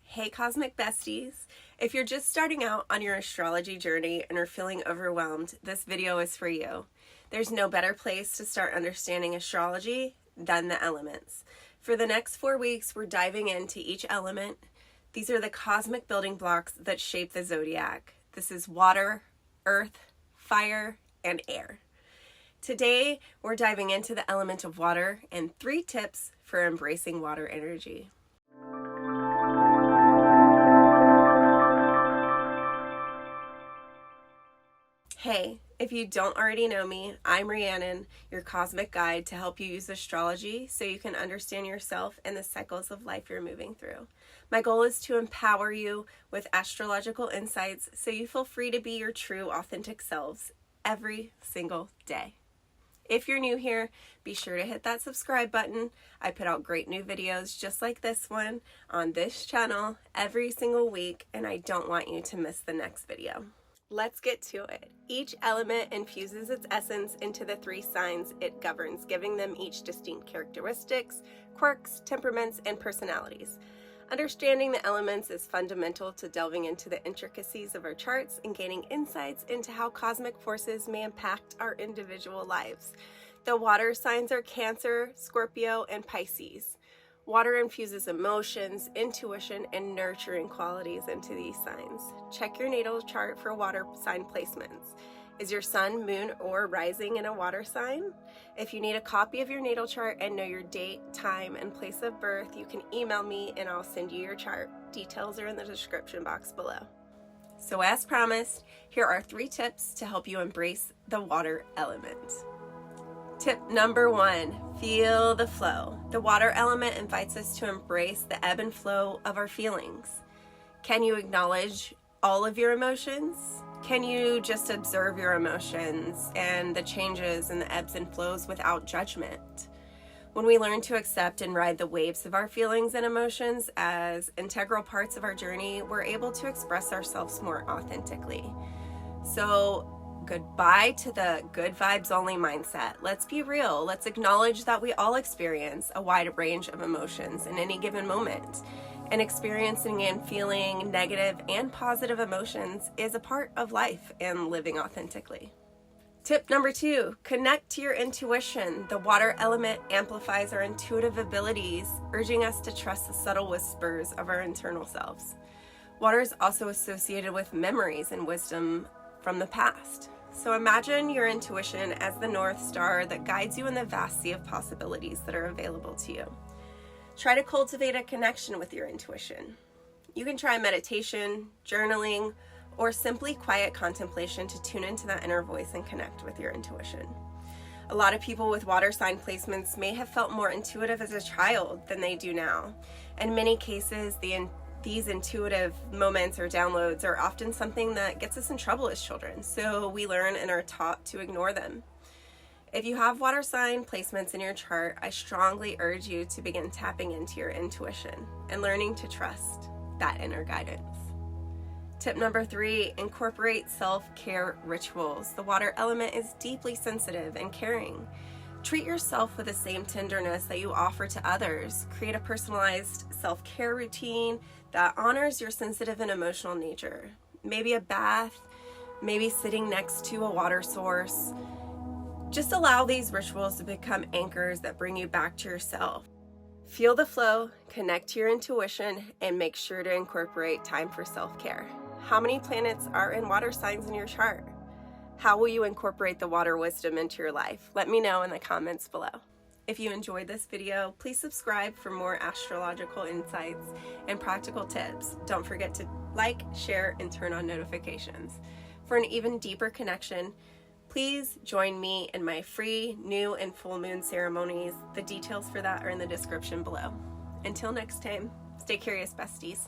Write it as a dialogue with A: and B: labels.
A: Hey Cosmic Besties! If you're just starting out on your astrology journey and are feeling overwhelmed, this video is for you. There's no better place to start understanding astrology than the elements. For the next 4 weeks, we're diving into each element. These are the cosmic building blocks that shape the zodiac. This is water, earth, fire, and air. Today, we're diving into the element of water and 3 tips for embracing water energy. Hey, if you don't already know me, I'm Rheannon, your cosmic guide to help you use astrology so you can understand yourself and the cycles of life you're moving through. My goal is to empower you with astrological insights so you feel free to be your true, authentic selves every single day. If you're new here, be sure to hit that subscribe button. I put out great new videos just like this one on this channel every single week, and I don't want you to miss the next video. Let's get to it. Each element infuses its essence into the 3 signs it governs, giving them each distinct characteristics, quirks, temperaments, and personalities. Understanding the elements is fundamental to delving into the intricacies of our charts and gaining insights into how cosmic forces may impact our individual lives. The water signs are Cancer, Scorpio, and Pisces. Water infuses emotions, intuition, and nurturing qualities into these signs. Check your natal chart for water sign placements. Is your sun, moon, or rising in a water sign? If you need a copy of your natal chart and know your date, time, and place of birth, you can email me and I'll send you your chart. Details are in the description box below. So as promised, here are 3 tips to help you embrace the water element. Tip number 1, feel the flow. The water element invites us to embrace the ebb and flow of our feelings. Can you acknowledge all of your emotions? Can you just observe your emotions and the changes and the ebbs and flows without judgment? When we learn to accept and ride the waves of our feelings and emotions as integral parts of our journey, we're able to express ourselves more authentically. So goodbye to the good vibes only mindset. Let's be real. Let's acknowledge that we all experience a wide range of emotions in any given moment. And experiencing and feeling negative and positive emotions is a part of life and living authentically. Tip number 2, connect to your intuition. The water element amplifies our intuitive abilities, urging us to trust the subtle whispers of our internal selves. Water is also associated with memories and wisdom from the past. So imagine your intuition as the North Star that guides you in the vast sea of possibilities that are available to you. Try to cultivate a connection with your intuition. You can try meditation, journaling, or simply quiet contemplation to tune into that inner voice and connect with your intuition. A lot of people with water sign placements may have felt more intuitive as a child than they do now. In many cases, these intuitive moments or downloads are often something that gets us in trouble as children, so we learn and are taught to ignore them. If you have water sign placements in your chart, I strongly urge you to begin tapping into your intuition and learning to trust that inner guidance. Tip number 3, incorporate self-care rituals. The water element is deeply sensitive and caring. Treat yourself with the same tenderness that you offer to others. Create a personalized self-care routine that honors your sensitive and emotional nature. Maybe a bath, maybe sitting next to a water source. Just allow these rituals to become anchors that bring you back to yourself. Feel the flow, connect to your intuition, and make sure to incorporate time for self-care. How many planets are in water signs in your chart? How will you incorporate the water wisdom into your life? Let me know in the comments below. If you enjoyed this video, please subscribe for more astrological insights and practical tips. Don't forget to like, share, and turn on notifications. For an even deeper connection, please join me in my free new and full moon ceremonies. The details for that are in the description below. Until next time, stay curious, besties.